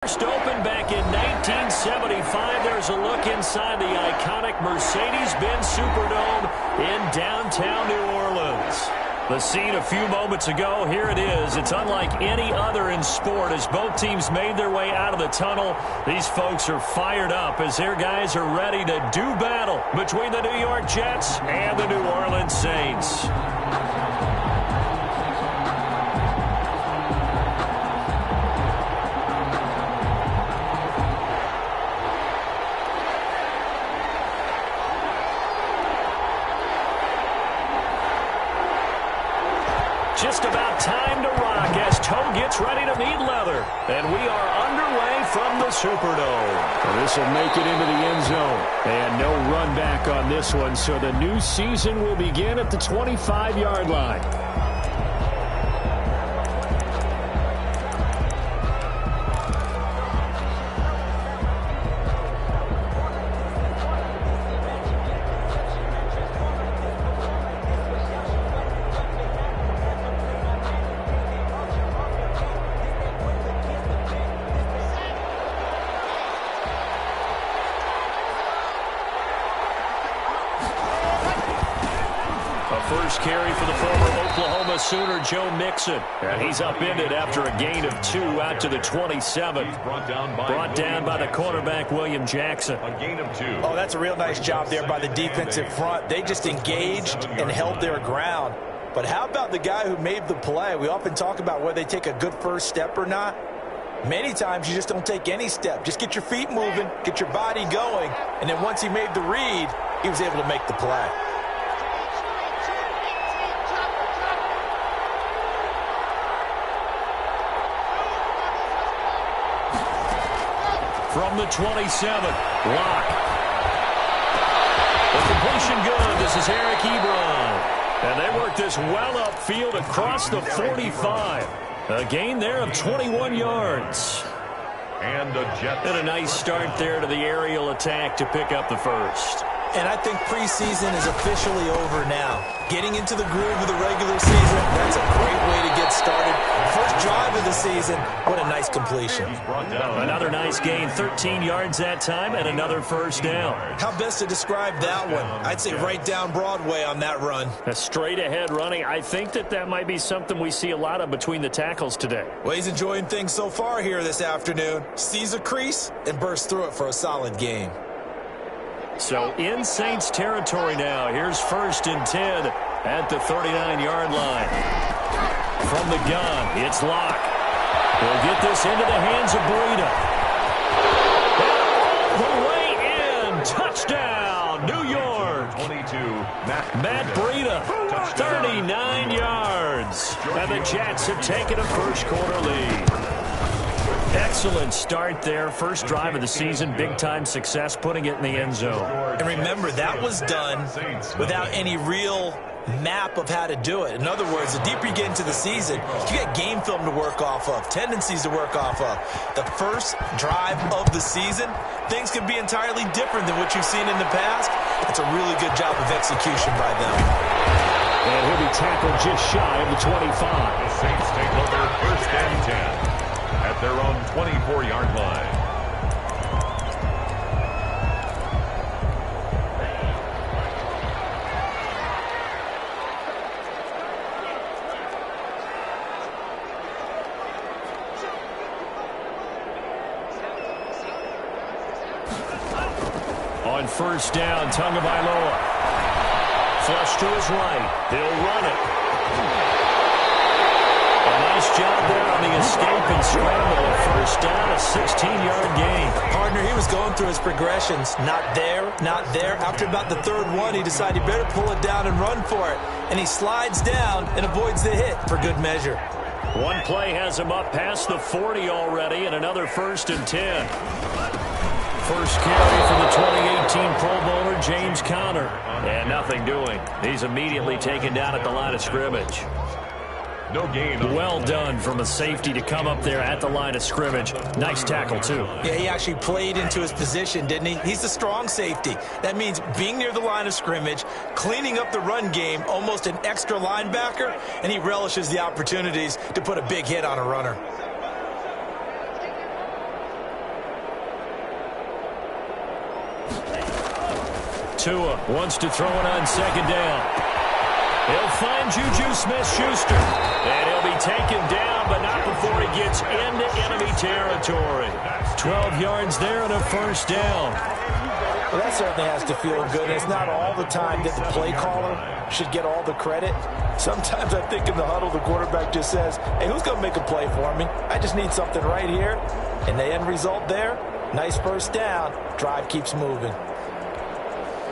First opened back in 1975. There's a look inside the iconic Mercedes-Benz Superdome in downtown New Orleans. The scene a few moments ago, here it is. It's unlike any other in sport as both teams made their way out of the tunnel. These folks are fired up as their guys are ready to do battle between the New York Jets and the New Orleans Saints. Just about time to rock as toe gets ready to meet leather. And we are underway from the Superdome. Well, this will make it into the end zone. And no run back on this one, so the new season will begin at the 25-yard line. First carry for the former Oklahoma Sooner, Joe Mixon. And he's upended after a gain of 2 out to the 27. Brought down by the quarterback, William Jackson. A gain of 2. Oh, that's a real nice job there by the defensive front. They just engaged and held their ground. But how about the guy who made the play? We often talk about whether they take a good first step or not. Many times you just don't take any step. Just get your feet moving, get your body going. And then once he made the read, he was able to make the play. From the 27, Locke. The completion good. This is Eric Ebron. And they work this well upfield across the 45. A gain there of 21 yards. And the Jets. And a nice start there to the aerial attack to pick up the first. And I think preseason is officially over now. Getting into the groove of the regular season, that's a great way to get started. First drive of the season, what a nice completion. Another nice gain, 13 yards that time, and another first down. How best to describe that one? I'd say right down Broadway on that run. A straight-ahead running. I think that might be something we see a lot of between the tackles today. Well, he's enjoying things so far here this afternoon. Sees a crease and bursts through it for a solid gain. So in Saints territory now. Here's 1st and 10 at the 39-yard line. From the gun, it's Locke. He'll get this into the hands of Breida. All the way in. Touchdown, New York. 22, Matt Breida, 39 yards. And the Jets have taken a first-quarter lead. Excellent start there. First drive of the season. Big-time success putting it in the end zone. And remember, that was done without any real map of how to do it. In other words, the deeper you get into the season, you get game film to work off of, tendencies to work off of. The first drive of the season, things can be entirely different than what you've seen in the past. It's a really good job of execution by them. And he'll be tackled just shy of the 25. The Saints take over 1st and 10 at their own 24-yard line. On 1st down, Tagovailoa. Flush to his right. He'll run it. A nice job there on the escape and scramble. A 1st down, a 16-yard gain. Partner, he was going through his progressions. Not there, not there. After about the 3rd one, he decided he better pull it down and run for it. And he slides down and avoids the hit for good measure. One play has him up past the 40 already, and another 1st and 10. First carry for the 2018 Pro Bowler, James Conner. And nothing doing. He's immediately taken down at the line of scrimmage. No gain. Well done from a safety to come up there at the line of scrimmage. Nice tackle, too. Yeah, he actually played into his position, didn't he? He's the strong safety. That means being near the line of scrimmage, cleaning up the run game, almost an extra linebacker, and he relishes the opportunities to put a big hit on a runner. Tua wants to throw it on second down. He'll find Juju Smith-Schuster. And he'll be taken down, but not before he gets into enemy territory. 12 yards there and a first down. Well, that certainly has to feel good. It's not all the time that the play caller should get all the credit. Sometimes I think in the huddle, the quarterback just says, hey, who's going to make a play for me? I just need something right here. And the end result there, nice first down. Drive keeps moving.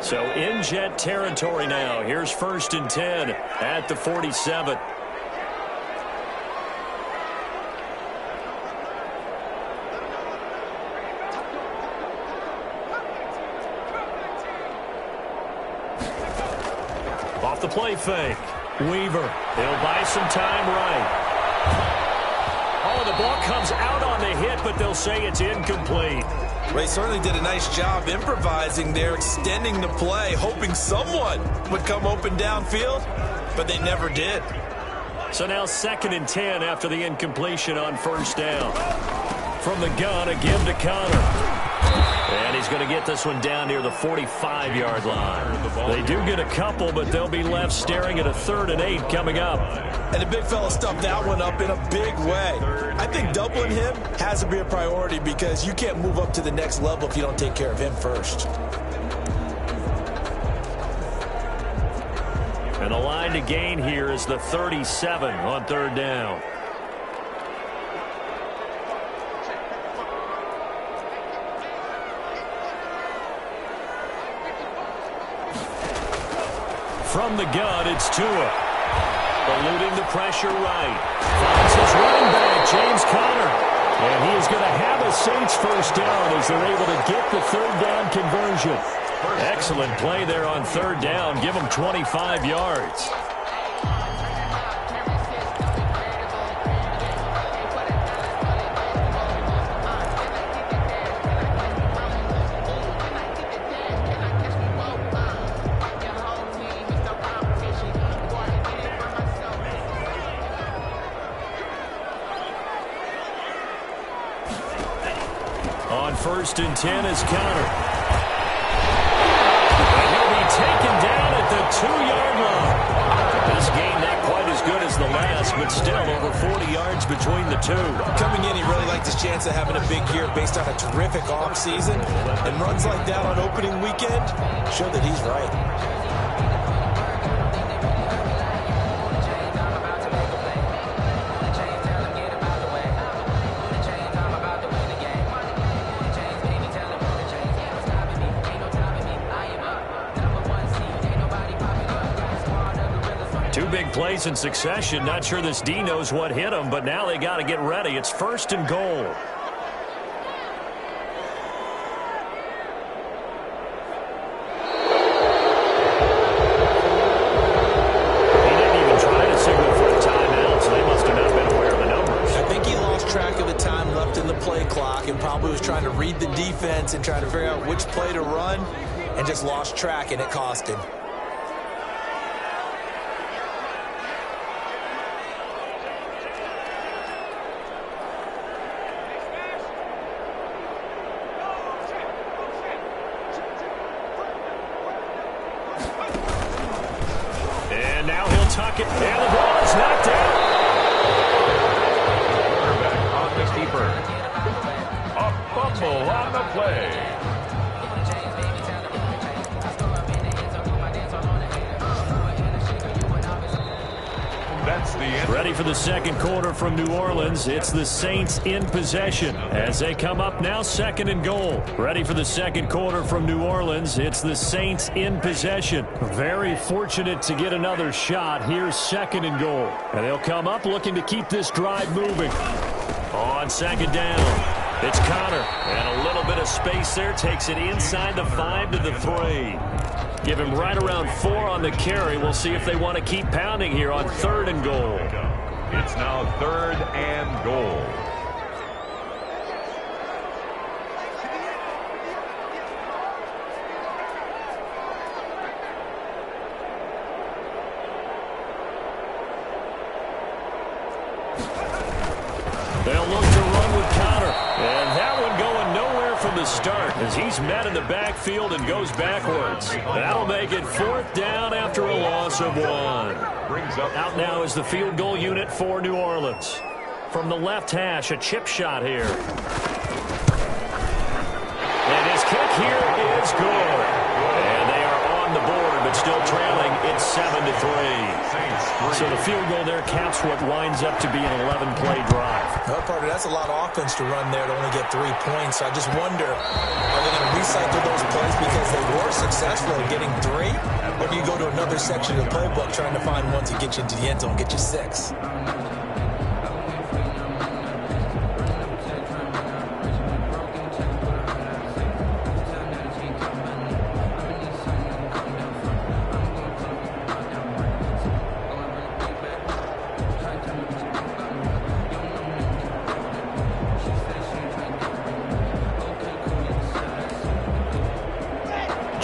So in Jet territory now. Here's 1st and 10 at the 47. Off the play fake. Weaver. He'll buy some time right. Oh, the ball comes out on the hit, but they'll say it's incomplete. They certainly did a nice job improvising there, extending the play, hoping someone would come open downfield, but they never did. So now 2nd and 10 after the incompletion on first down. From the gun, a give to Connor. And he's going to get this one down near the 45-yard line. They do get a couple, but they'll be left staring at a 3rd and 8 coming up. And the big fella stuffed that one up in a big way. I think doubling him has to be a priority because you can't move up to the next level if you don't take care of him first. And the line to gain here is the 37 on 3rd down. From the gun, it's Tua. Eluding the pressure right. Finds his running back, James Conner. And he is going to have a Saints first down as they're able to get the 3rd down conversion. Excellent play there on 3rd down. Give them 25 yards. On 1st and 10 is Conner. And he'll be taken down at the 2-yard line. This game not quite as good as the last, but still over 40 yards between the two. Coming in, he really liked his chance of having a big year based on a terrific offseason. And runs like that on opening weekend show that he's right. Big plays in succession. Not sure this D knows what hit him, but now they got to get ready. It's 1st and goal. He didn't even try to signal for a timeout, so they must have not been aware of the numbers. I think he lost track of the time left in the play clock and probably was trying to read the defense and trying to figure out which play to run and just lost track, and it cost him. Tuck it, and the ball is knocked down. Quarterback on the keeper. A fumble on the play. That's the end. Ready for the 2nd quarter from New Orleans. It's the Saints in possession as they come up now 2nd and goal. Ready for the 2nd quarter from New Orleans. It's the Saints in possession. Very fortunate to get another shot. Here's 2nd and goal. And they'll come up looking to keep this drive moving. On 2nd down, it's Conner. And a little bit of space there. Takes it inside the 5 to the 3. Give him right around 4 on the carry. We'll see if they want to keep pounding here on 3rd and goal. It's now 3rd and goal. They'll look to run with Conner. And that one going nowhere from the start as he's met in the backfield and goes backwards. That'll make it 4th down after a loss of 1. Out now is the field goal unit for New Orleans. From the left hash, a chip shot here. And his kick here is good. And they are on the board, but still trailing. It's 7-3. So the field goal there caps what winds up to be an 11-play drive. Well, Carter, that's a lot of offense to run there to only get 3 points. So I just wonder, are they going to recycle those plays because they were successful in getting 3? Or do you go to another section of the playbook trying to find ones that get you into the end zone, get you 6?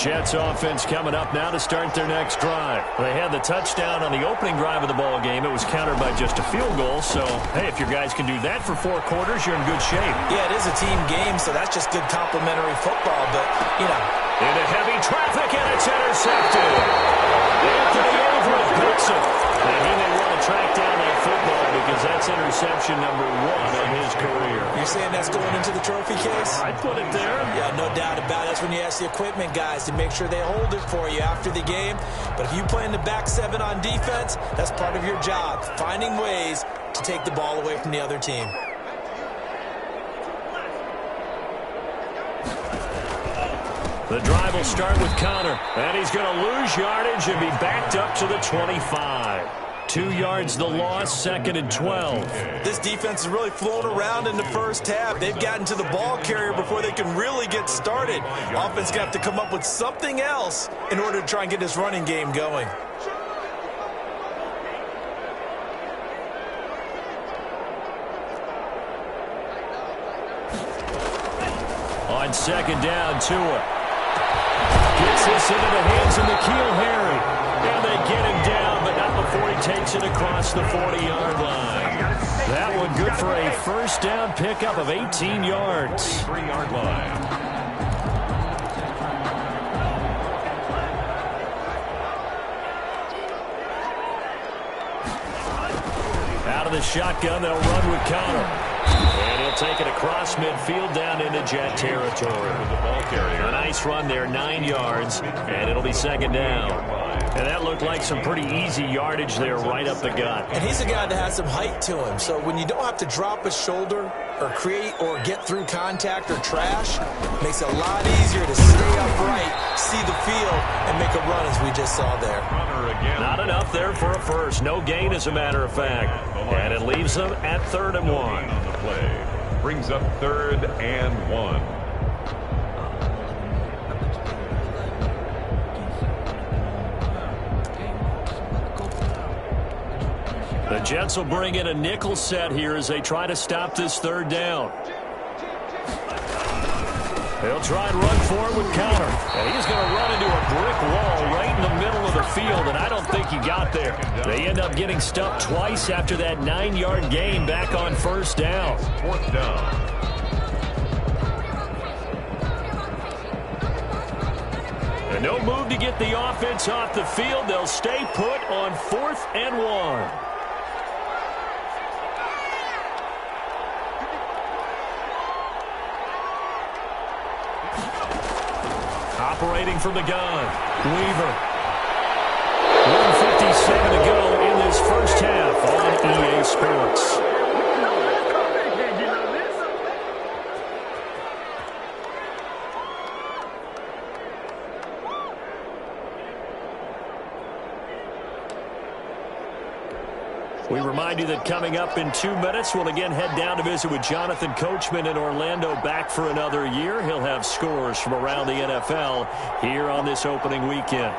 Jets offense coming up now to start their next drive. They had the touchdown on the opening drive of the ball game. It was countered by just a field goal. So, hey, if your guys can do that for 4 quarters, you're in good shape. Yeah, it is a team game, so that's just good complimentary football. But, you know. Into heavy traffic, and it's intercepted. Anthony Averill picks it. And he may want to track down that football because that's interception number 1 of his career. You're saying that's going into the trophy case? I'd put it there. Yeah, no doubt about it. That's when you ask the equipment guys to make sure they hold it for you after the game. But if you play in the back 7 on defense, that's part of your job, finding ways to take the ball away from the other team. The drive will start with Connor, and he's going to lose yardage and be backed up to the 25. 2 yards the loss, 2nd and 12. This defense is really flown around in the first half. They've gotten to the ball carrier before they can really get started. Offense going to have to come up with something else in order to try and get this running game going. On 2nd down, Tua gets this into the hands of N'Keal Harry. And they get him down, but not before he takes it across the 40-yard line. That one good for a 1st down pickup of 18 yards. 3-yard line. Out of the shotgun, they'll run with Connor. And he'll take it across midfield down into Jet territory. A nice run there, 9 yards, and it'll be 2nd down. And that looked like some pretty easy yardage there right up the gut. And he's a guy that has some height to him. So when you don't have to drop a shoulder or create or get through contact or trash, it makes it a lot easier to stay upright, see the field, and make a run as we just saw there. Not enough there for a first. No gain, as a matter of fact. And it leaves them at 3rd and 1. On the play. Brings up 3rd and 1. The Jets will bring in a nickel set here as they try to stop this 3rd down. They'll try and run forward with Connor. And he's going to run into a brick wall right in the middle of the field, and I don't think he got there. They end up getting stuffed twice after that 9-yard gain back on 1st down. 4th down. And no move to get the offense off the field. They'll stay put on 4th and 1. Operating from the gun, Weaver. 1:57 to go in this first half on EA Sports. We remind you that coming up in 2 minutes, we'll again head down to visit with Jonathan Coachman in Orlando, back for another year. He'll have scores from around the NFL here on this opening weekend.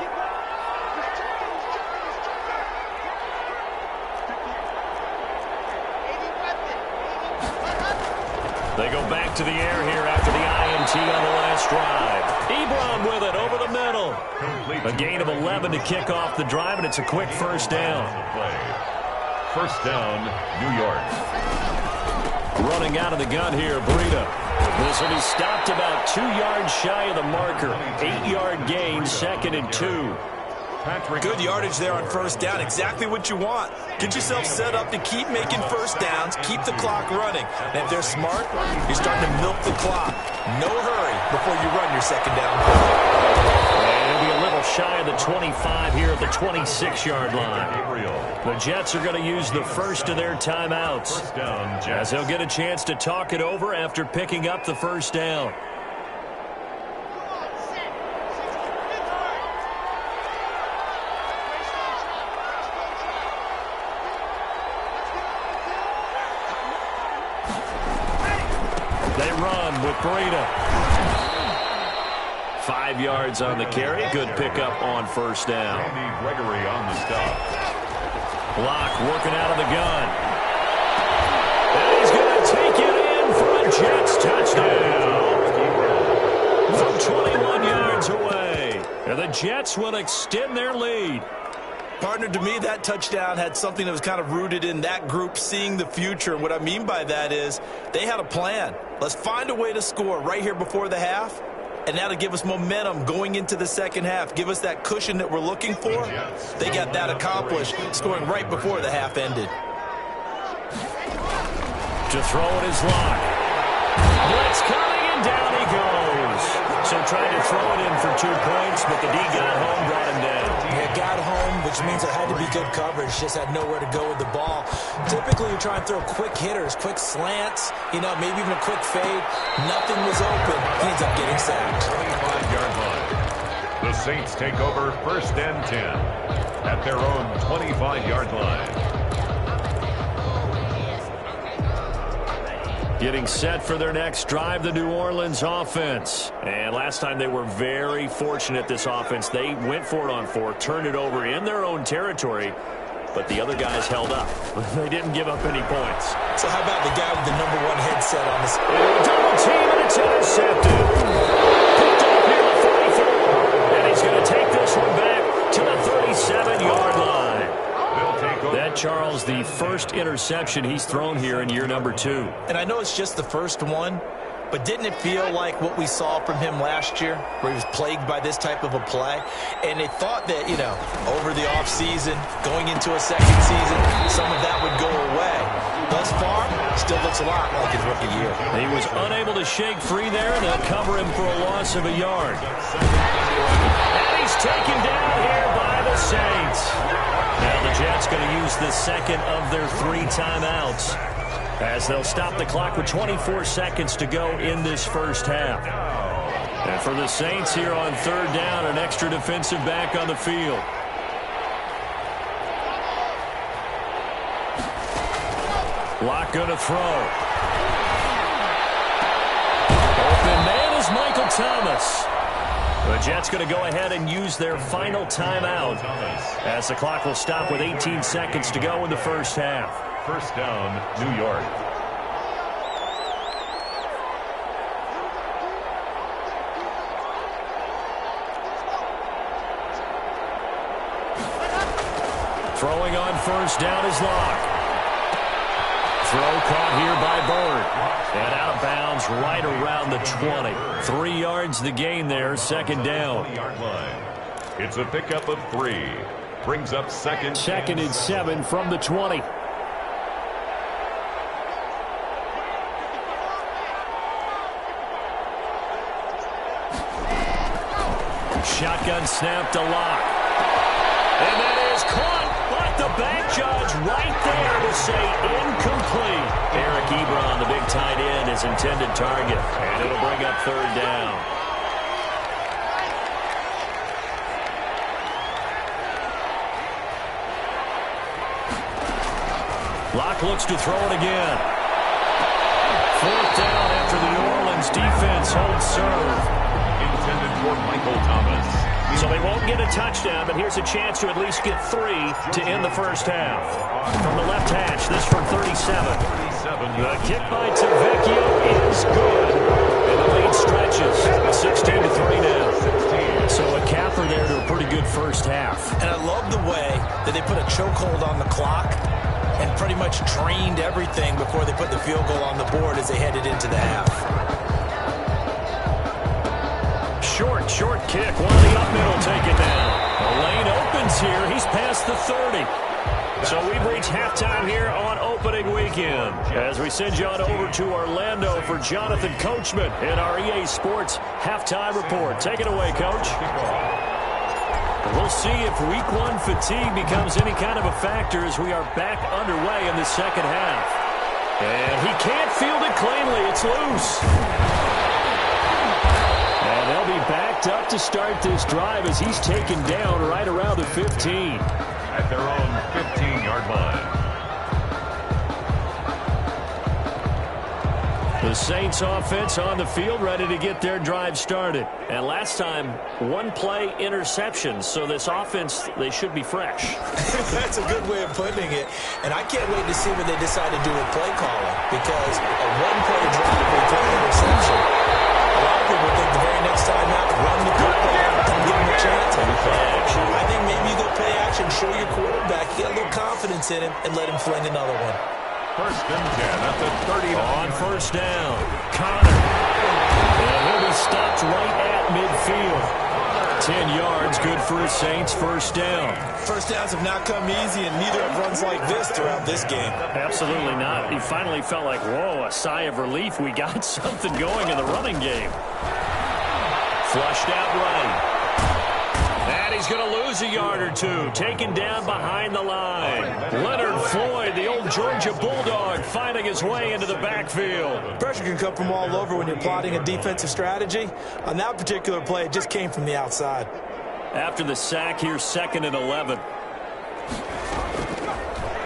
They go back to the air here after the INT on the last drive. Ebron with it over the middle. A gain of 11 to kick off the drive, and it's a quick 1st down. 1st down, New York. Running out of the gun here, Breida. This will be stopped about 2 yards shy of the marker. 8-yard gain, 2nd and 2. Good yardage there on first down. Exactly what you want. Get yourself set up to keep making first downs, keep the clock running. And if they're smart, you're starting to milk the clock. No hurry before you run your second down. And it'll be a little shy of the 25 here at the 26-yard line. The Jets are going to use the first of their timeouts, as they'll get a chance to talk it over after picking up the first down. They run with Breida. 5 yards on the carry. Good pickup on first down. Gregory on the stop. Block working out of the gun. And he's going to take it in for a Jets touchdown. From 21 yards away. And the Jets will extend their lead. Partner, to me, that touchdown had something that was kind of rooted in that group seeing the future. What I mean by that is they had a plan. Let's find a way to score right here before the half, and that'll give us momentum going into the second half. Give us that cushion that we're looking for. They got that accomplished, scoring right before the half ended. To throw it is Locke. Blitz coming, and down he goes. So trying to throw it in for 2 points, but the D got home, brought him down. Yeah, got home, which means it had to be good coverage. Just had nowhere to go with the ball. Typically, you try and throw quick hitters, quick slants, maybe even a quick fade. Nothing was open. He ends up getting sacked. 25-yard line. The Saints take over 1st and 10 at their own 25-yard line. Getting set for their next drive, the New Orleans offense. And last time they were very fortunate, this offense. They went for it on 4, turned it over in their own territory, but the other guys held up. They didn't give up any points. So how about the guy with the #1 headset on this? Double team, and it's intercepted. Picked up near the 34. And he's going to take this one back to the 37-yard line. That, Charles, the first interception he's thrown here in year number 2. And I know it's just the first one, but didn't it feel like what we saw from him last year, where he was plagued by this type of a play? And they thought that, over the offseason, going into a second season, some of that would go away. Thus far, still looks a lot like his rookie year. He was unable to shake free there, and they'll cover him for a loss of a yard. And he's taken down here by the Saints. Now the Jets going to use the second of their 3 timeouts, as they'll stop the clock with 24 seconds to go in this first half. And for the Saints here on 3rd down, an extra defensive back on the field. Locke going to throw. Open man is Michael Thomas. The Jets going to go ahead and use their final timeout, as the clock will stop with 18 seconds to go in the first half. 1st down, New York. Throwing on 1st down is Locke. Throw caught here by Bird. And out of bounds right around the 20. 3 yards the gain there, 2nd down. It's a pickup of 3. Brings up 2nd and 7 from the 20. Shotgun snap to Locke. And that is caught, but the back judge right there to say incomplete. Eric Ebron, the big tight end, his intended target. And it'll bring up 3rd down. Locke looks to throw it again. 4th down after the New Orleans defense holds serve. intended for Michael Thomas. So they won't get a touchdown, but here's a chance to at least get 3 to end the first half. From the left hash, this from 37. The kick by Tavecchio is good. And the lead stretches. 16-3 now. So a capper there to a pretty good first half. And I love the way that they put a chokehold on the clock and pretty much drained everything before they put the field goal on the board as they headed into the half. short kick. One of the up middle taken down. The lane opens here. He's past the 30. So we've reached halftime here on opening weekend. As we send you on over to Orlando for Jonathan Coachman in our EA Sports halftime report. Take it away, Coach. We'll see if week one fatigue becomes any kind of a factor as we are back underway in the second half. And he can't field it cleanly. It's loose. And they'll be backed up to start this drive as he's taken down right around the 15. At their own 15-yard line. The Saints offense on the field ready to get their drive started. And last time, one play interception. So this offense, they should be fresh. That's a good way of putting it. And I can't wait to see what they decide to do with play calling. Because a one-play drive with play interception. A lot of people think the very next time out, run the football, don't give them a chance. Play action. I think maybe you go play action, show your quarterback, get a little confidence in him, and let him fling another one. First and 10 at the 30. On first down, Connor. And he'll be stopped right at midfield. 10 yards, good for his Saints, first down. First downs have not come easy, and neither have runs like this throughout this game. Absolutely not. He finally felt like, whoa, a sigh of relief. We got something going in the running game. Flushed out right. And he's going to lose a yard or two. Taken down behind the line. Leonard Floyd, the old Georgia Bulldog, finding his way into the backfield. Pressure can come from all over when you're plotting a defensive strategy. On that particular play, it just came from the outside. After the sack, here's 2nd and 11.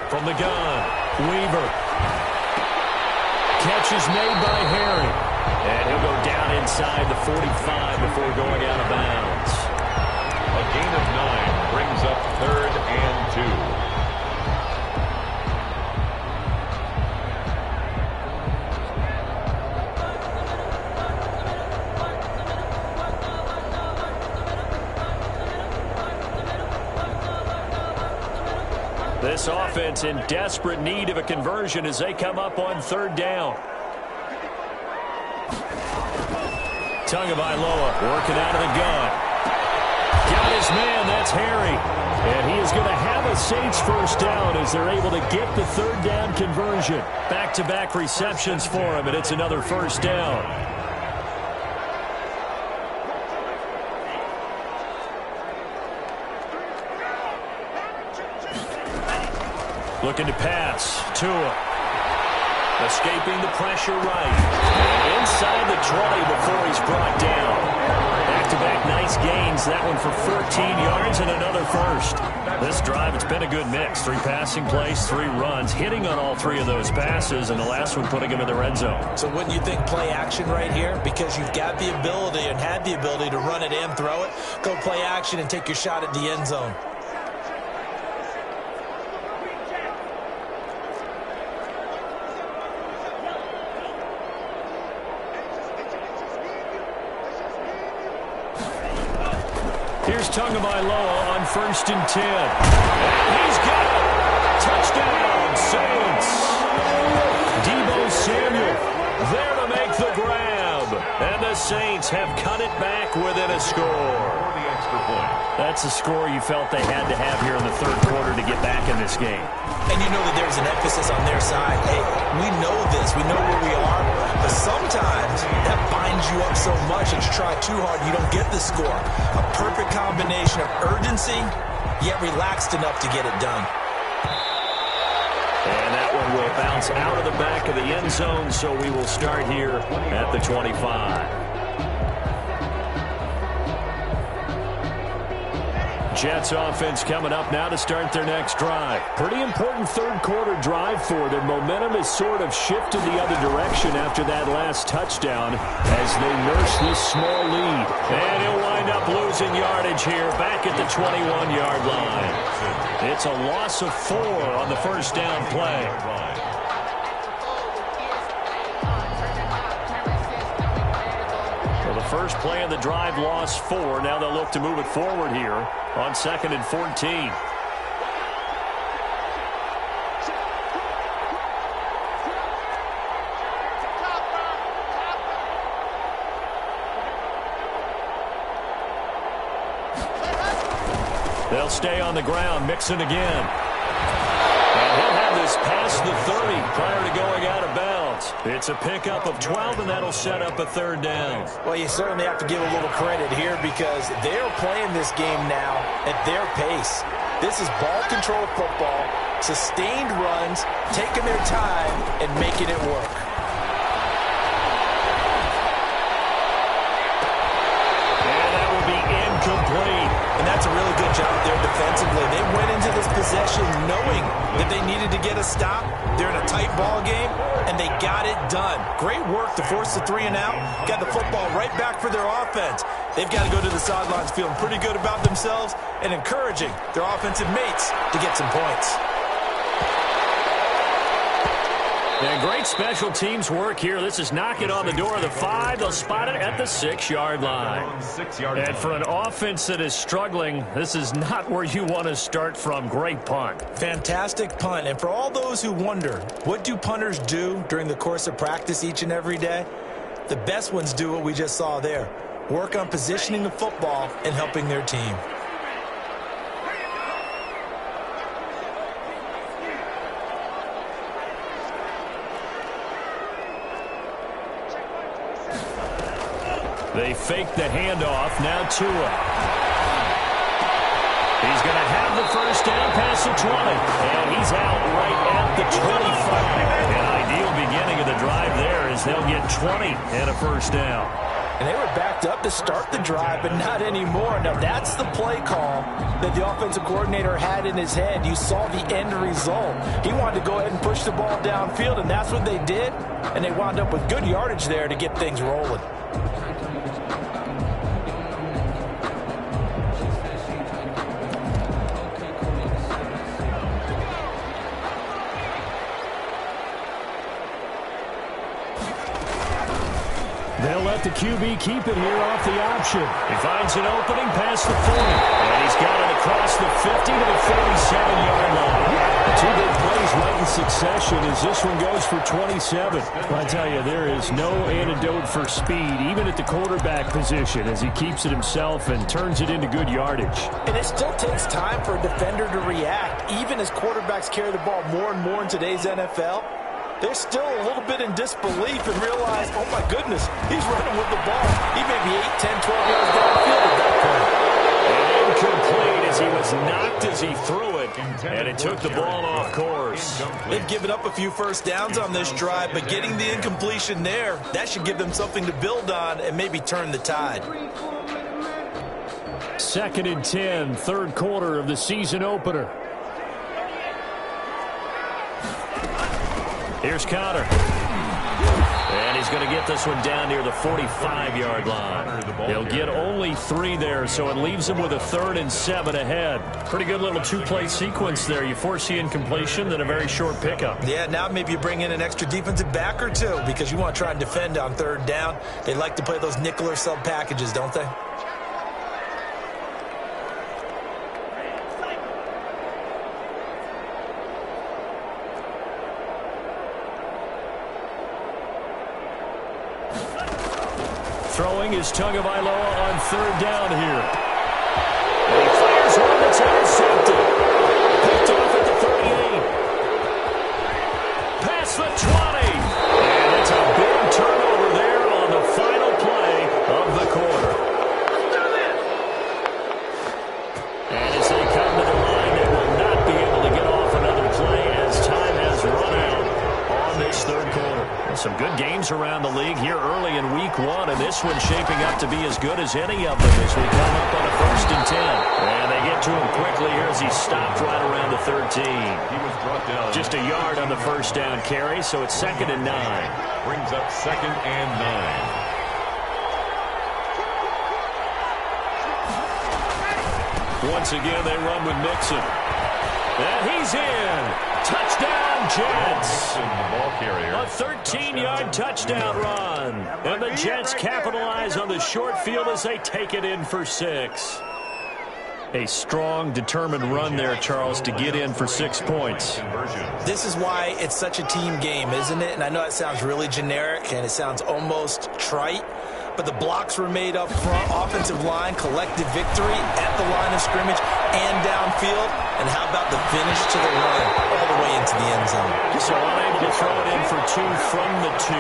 From the gun, Weaver. Catch is made by Harry. And he'll go down inside the 45 before going out of bounds. A gain of 9 brings up 3rd and 2. This offense in desperate need of a conversion as they come up on 3rd down. Tagovailoa working out of the gun. Got his man, that's Harry. And he is going to have a Saints first down as they're able to get the 3rd down conversion. Back-to-back receptions for him, and it's another first down. Looking to pass. Tua. Escaping the pressure right. And inside the 20 before he's brought down. Back-to-back nice gains. That one for 14 yards and another first. This drive, it's been a good mix. 3 passing plays, 3 runs. Hitting on all 3 of those passes, and the last one putting him in the red zone. So wouldn't you think play action right here? Because you've got the ability and had the ability to run it and throw it. Go play action and take your shot at the end zone. Here's Tagovailoa on 1st and 10. And he's got it. Touchdown, Saints. Deebo Samuel there to make the grab. And the Saints have cut it back within a score. That's a score you felt they had to have here in the 3rd quarter to get back in this game. And you know that there's an emphasis on their side. Hey, we know this. We know where we are. But sometimes that binds you up so much that you try too hard, you don't get the score. A perfect combination of urgency, yet relaxed enough to get it done. And that one will bounce out of the back of the end zone, so we will start here at the 25. Jets offense coming up now to start their next drive. Pretty important 3rd quarter drive for them. Momentum has sort of shifted the other direction after that last touchdown as they nurse this small lead. And he'll wind up losing yardage here back at the 21-yard line. It's a loss of 4 on the first down play. First play of the drive, lost 4. Now they'll look to move it forward here on 2nd and 14. They'll stay on the ground. Mixon again. And he'll have this past the 30 prior to going out of bounds. It's a pickup of 12, and that'll set up a third down. Well, you certainly have to give a little credit here because they're playing this game now at their pace. This is ball control football, sustained runs, taking their time, and making it work. And that will be incomplete. And that's a really good job there defensively. They went into this possession knowing that they needed to get a stop. They're in a tight ball game, and they got it done. Great work to force the 3 and out. Got the football right back for their offense. They've got to go to the sidelines feeling pretty good about themselves and encouraging their offensive mates to get some points. And great special teams work here. This is knocking on the door of the 5. They'll spot it at the 6-yard line. And for an offense that is struggling, this is not where you want to start from. Great punt. Fantastic punt. And for all those who wonder, what do punters do during the course of practice each and every day? The best ones do what we just saw there. Work on positioning the football and helping their team. They fake the handoff. Now Tua. He's going to have the first down past the 20. And he's out right at the 25. An ideal beginning of the drive there as they'll get 20 and a first down. And they were backed up to start the drive, but not anymore. Now, that's the play call that the offensive coordinator had in his head. You saw the end result. He wanted to go ahead and push the ball downfield, and that's what they did. And they wound up with good yardage there to get things rolling. They'll let the QB keep it here off the option. He finds an opening past the 40. And he's got it across the 50 to the 47-yard line. Two big plays right in succession as this one goes for 27. I tell you, there is no antidote for speed, even at the quarterback position, as he keeps it himself and turns it into good yardage. And it still takes time for a defender to react, even as quarterbacks carry the ball more and more in today's NFL. They're still a little bit in disbelief and realize, oh, my goodness, he's running with the ball. He may be 8, 10, 12 yards downfield at that point. Incomplete as he was knocked as he threw it, and it took the ball off course. They've given up a few first downs on this drive, but getting the incompletion there, that should give them something to build on and maybe turn the tide. 2nd and 10, third quarter of the season opener. Here's Connor. And he's going to get this one down near the 45-yard line. He'll get only 3 there, so it leaves him with a 3rd and 7 ahead. Pretty good little 2-play sequence there. You force the incompletion, then a very short pickup. Yeah, now maybe you bring in an extra defensive back or two because you want to try and defend on 3rd down. They like to play those nickel or sub packages, don't they? Throwing is Tagovailoa on 3rd down here. And he fires one that's intercepted. Picked off at the 38. Past the 20. And it's a big turnover there on the final play of the quarter. And as they come to the line, they will not be able to get off another play as time has run out on this 3rd quarter. Some good games around the league here early in week 1, and this one's shaping up to be as good as any of them as we come up on a 1st and 10. And they get to him quickly here as he stopped right around the 13. He was brought down. Just a yard on the 1st down carry, so it's 2nd and 9. Brings up 2nd and 9. Once again, they run with Mixon. And he's in. Touchdown, Jets. The ball carrier. A 13-yard touchdown run. And the Jets capitalize on the short field as they take it in for 6. A strong, determined run there, Charles, to get in for 6 points. This is why it's such a team game, isn't it? And I know it sounds really generic and it sounds almost trite, but the blocks were made up front. Offensive line collected victory at the line of scrimmage and downfield. And how about the finish to the run all the way into the end zone? So unable to throw it in for 2 from the 2.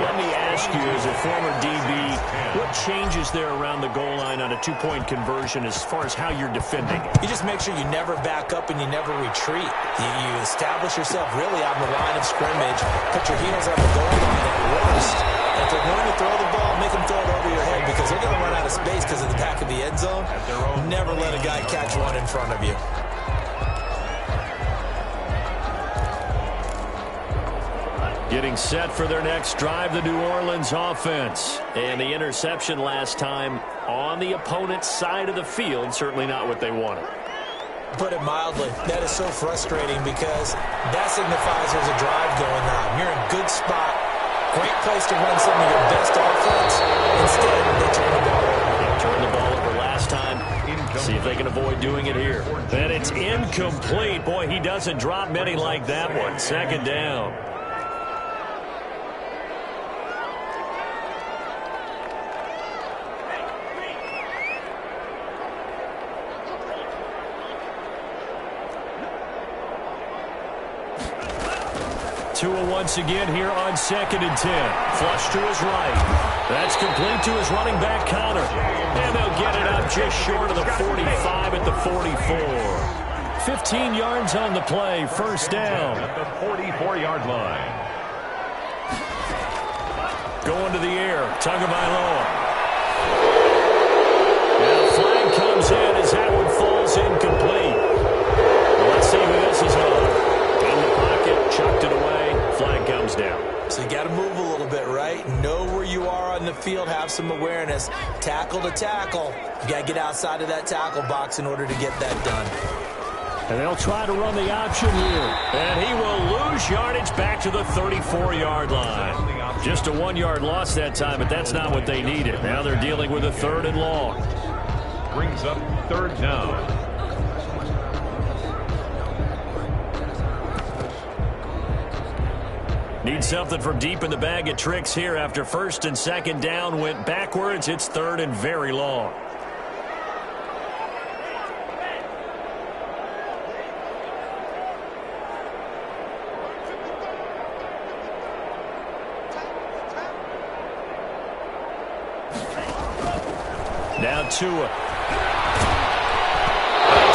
Let me ask you, as a former DB, what changes there around the goal line on a 2-point conversion as far as how you're defending? You just make sure you never back up and you never retreat. You establish yourself really on the line of scrimmage, put your heels on the goal line at worst. And if they're going to throw the ball, make them throw it over your head because they're going to run out of space because of the back of the end zone. Never let a guy catch one in front of you. Getting set for their next drive, the New Orleans offense. And the interception last time on the opponent's side of the field, certainly not what they wanted. Put it mildly, that is so frustrating because that signifies there's a drive going on. You're in a good spot, great place to run some of your best offense. Instead, they turn the ball over. Turned the ball over last time. See if they can avoid doing it here. And it's incomplete. Boy, he doesn't drop many like that one. 2nd down. Tua once again here on 2nd and 10. Flush to his right. That's complete to his running back, Connor. And they'll get it up just short of the 45 at the 44. 15 yards on the play. 1st down. At the 44-yard line. Going to the air. Tagovailoa. And a flag comes in as that one falls incomplete. Let's see who this is on. In the pocket, chucked it away. Flag comes down. So you got to move a little bit, right? Know where you are on the field. Have some awareness. Tackle to tackle. You got to get outside of that tackle box in order to get that done. And they'll try to run the option here. And he will lose yardage back to the 34-yard line. Just a 1-yard loss that time, but that's not what they needed. Now they're dealing with a 3rd and long. Brings up 3rd down. Need something from deep in the bag of tricks here after 1st and 2nd down went backwards. It's 3rd and very long. Now Tua.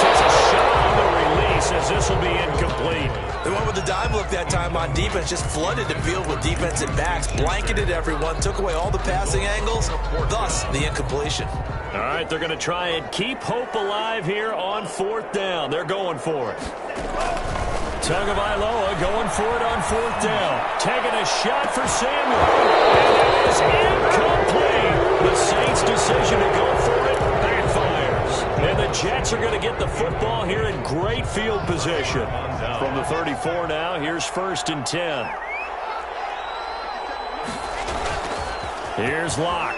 Takes a shot on the release as this will be incomplete. They went with the dime look that time on defense, just flooded the field with defensive backs, blanketed everyone, took away all the passing angles, thus the incompletion. All right, they're going to try and keep hope alive here on 4th down. They're going for it. Tagovailoa going for it on 4th down. Taking a shot for Samuel. And it is incomplete. The Saints' decision to go for it backfires. And the Jets are going to get the football here in great field position. From the 34 now, here's 1st and 10. Here's Locke.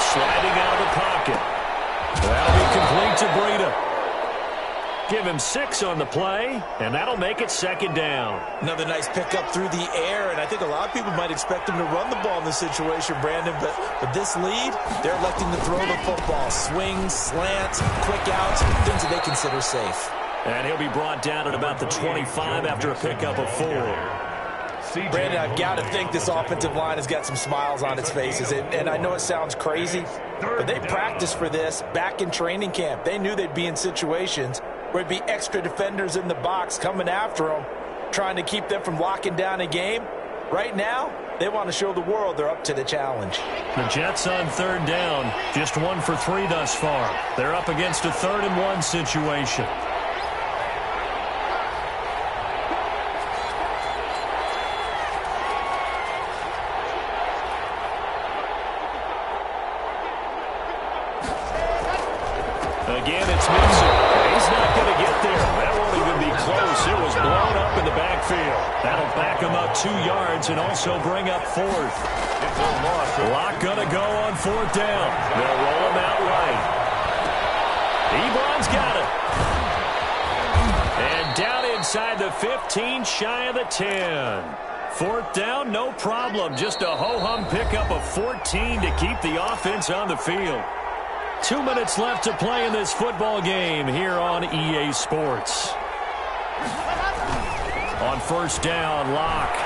Sliding out of the pocket. That'll be complete to Breida. Give him 6 on the play, and that'll make it 2nd down. Another nice pickup through the air, and I think a lot of people might expect him to run the ball in this situation, Brandon, but with this lead, they're electing to throw the football. Swings, slants, quick outs, things that they consider safe. And he'll be brought down at about the 25 after a pickup of 4. Brandon, I've got to think this offensive line has got some smiles on its faces, and I know it sounds crazy, but they practiced for this back in training camp. They knew they'd be in situations where it'd be extra defenders in the box coming after them, trying to keep them from locking down a game. Right now, they want to show the world they're up to the challenge. The Jets on 3rd down, just 1 for 3 thus far. They're up against a 3rd and 1 situation. Again, it's Mixon. He's not going to get there. That won't even be close. It was blown up in the backfield. That'll back him up 2 yards and also bring up 4th. Locke going to go on 4th down. They'll roll him out right. Ebron's got it. And down inside the 15, shy of the 10. Fourth down, no problem. Just a ho-hum pickup of 14 to keep the offense on the field. 2 minutes left to play in this football game here on EA Sports. On first down, Locke.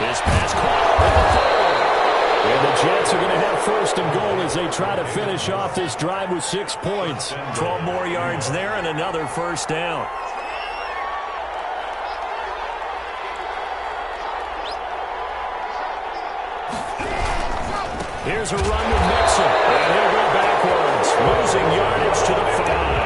His pass caught. And the Jets are going to have first and goal as they try to finish off this drive with 6 points. 12 more yards there and another first down. Here's a run with Mixon. And he'll go backwards, losing yardage to the 5.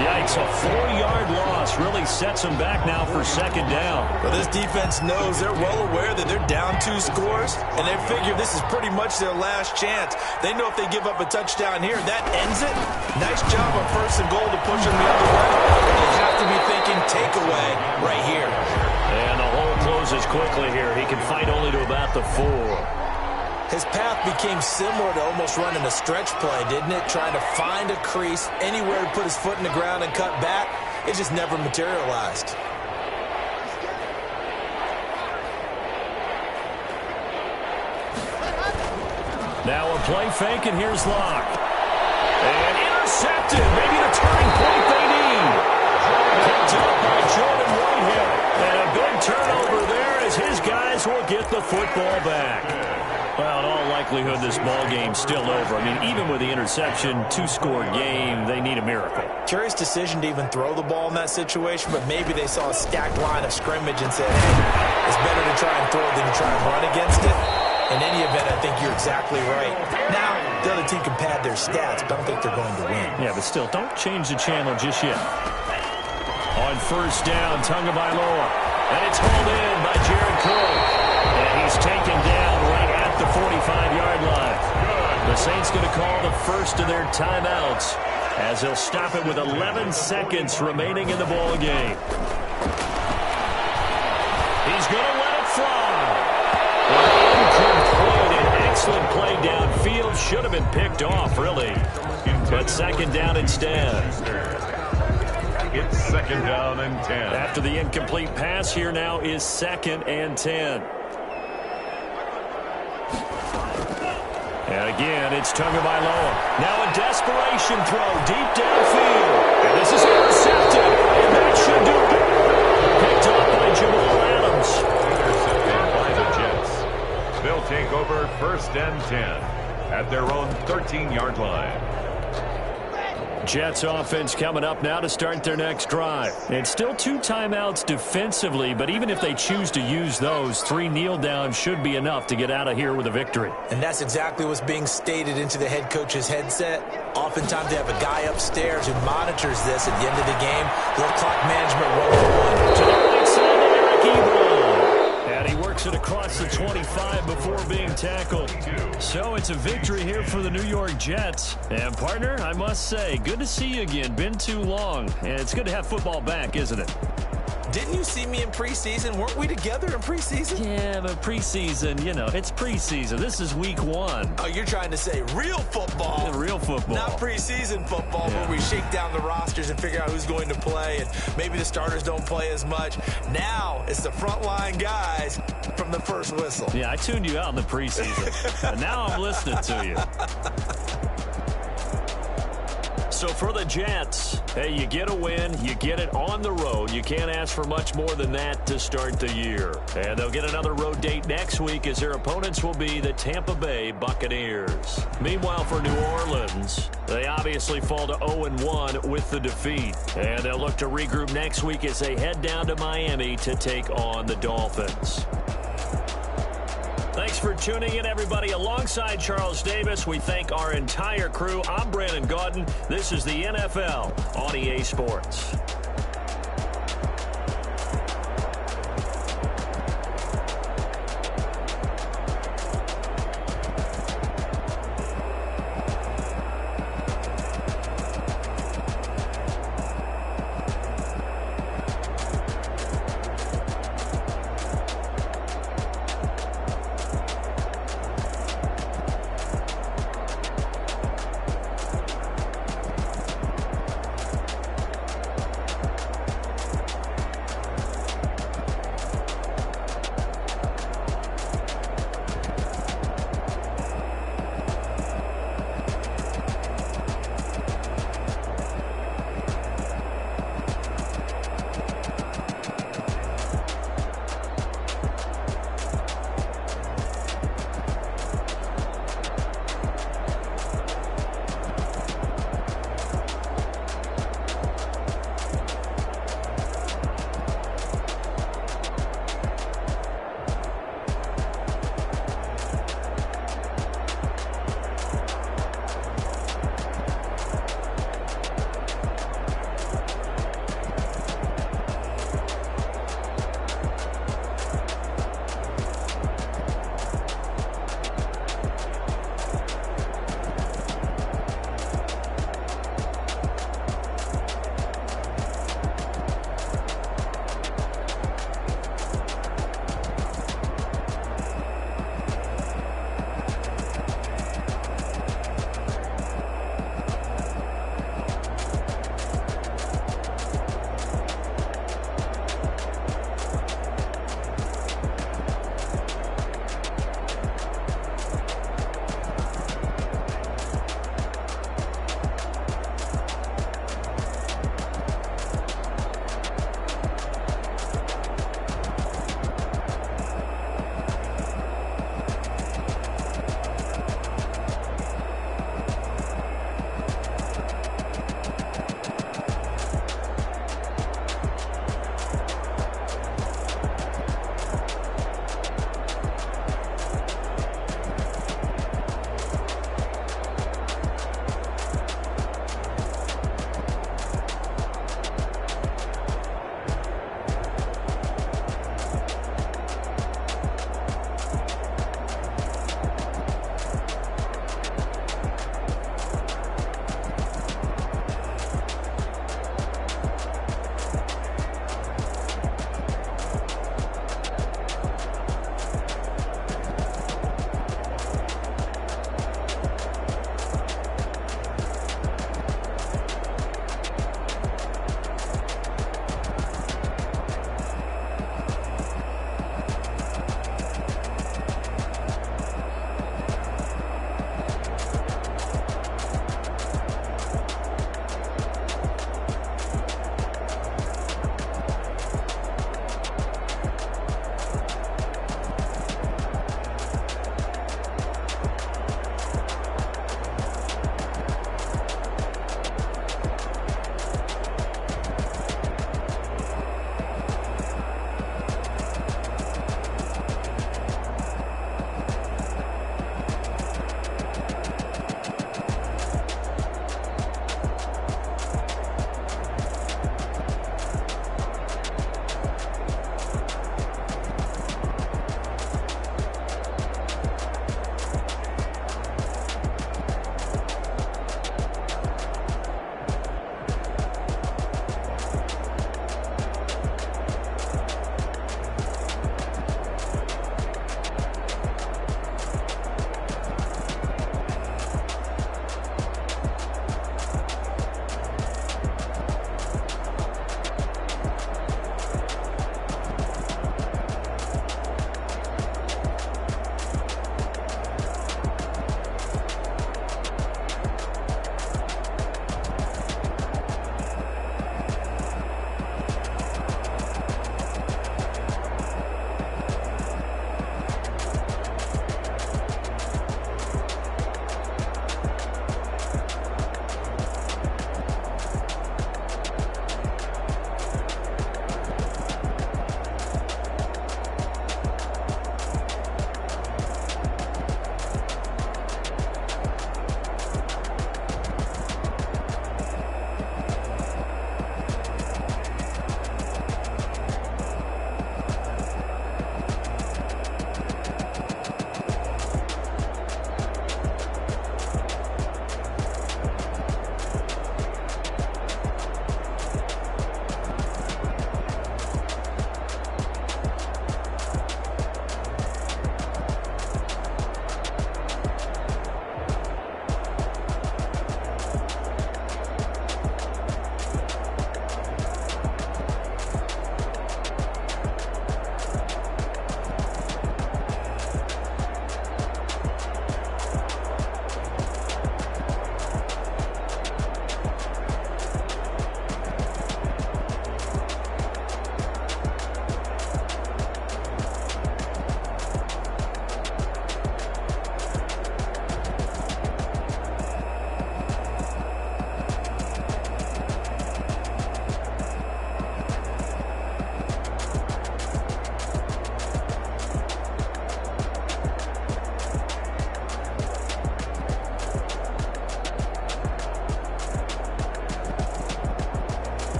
Yikes, a 4-yard loss really sets them back now for second down. Well, this defense knows, they're well aware that they're down 2 scores, and they figure this is pretty much their last chance. They know if they give up a touchdown here, that ends it. Nice job on first and goal to push them the other way. They have to be thinking takeaway right here. And the hole closes quickly here. He can fight only to about the 4. His path became similar to almost running a stretch play, didn't it? Trying to find a crease, anywhere to put his foot in the ground and cut back. It just never materialized. Now a play fake, and here's Locke. And intercepted. Maybe the turning point they need. Picked up by Jordan Whitehead. And a big turnover there as his guys will get the football back. Well, in all likelihood, this ball game's still over. I mean, even with the interception, 2-score game, they need a miracle. Curious decision to even throw the ball in that situation, but maybe they saw a stacked line of scrimmage and said, hey, it's better to try and throw it than to try and run against it. In any event, I think you're exactly right. Now, the other team can pad their stats, but I don't think they're going to win. Yeah, but still, don't change the channel just yet. On first down, Tagovailoa. And it's hauled in by Jared Cook. And he's taken down right at the 45-yard line. The Saints going to call the first of their timeouts as they'll stop it with 11 seconds remaining in the ball game. He's going to let it fly. Incomplete. An excellent play downfield. Should have been picked off, really. But second down instead. It's second down and 10. After the incomplete pass, here now is second and 10. And again, it's Tagovailoa. Now a desperation throw deep downfield. And this is intercepted. And that should do it. Picked up by Jamal Adams. Intercepted by the Jets. They'll take over first and 10 at their own 13-yard line. Jets offense coming up now to start their next drive. And still 2 timeouts defensively, but even if they choose to use those, 3 kneel downs should be enough to get out of here with a victory. And that's exactly what's being stated into the head coach's headset. Oftentimes they have a guy upstairs who monitors this at the end of the game. Little clock management 101. To the right side to Eric Ebron. And he works it across the 25 before being tackled. So it's a victory here for the New York Jets. And partner, I must say, good to see you again. Been too long. And it's good to have football back, isn't it? Didn't you see me in preseason? Weren't we together in preseason? Yeah, but preseason, you know, it's preseason. This is week 1. Oh, you're trying to say real football. Yeah, real football. Not preseason football, yeah, where we shake down the rosters and figure out who's going to play, and maybe the starters don't play as much. Now it's the frontline guys from the first whistle. Yeah, I tuned you out in the preseason. And now I'm listening to you. So for the Jets, hey, you get a win, you get it on the road. You can't ask for much more than that to start the year. And they'll get another road date next week as their opponents will be the Tampa Bay Buccaneers. Meanwhile, for New Orleans, they obviously fall to 0-1 with the defeat. And they'll look to regroup next week as they head down to Miami to take on the Dolphins. Thanks for tuning in, everybody. Alongside Charles Davis, we thank our entire crew. I'm Brandon Gaudin. This is the NFL on EA Sports.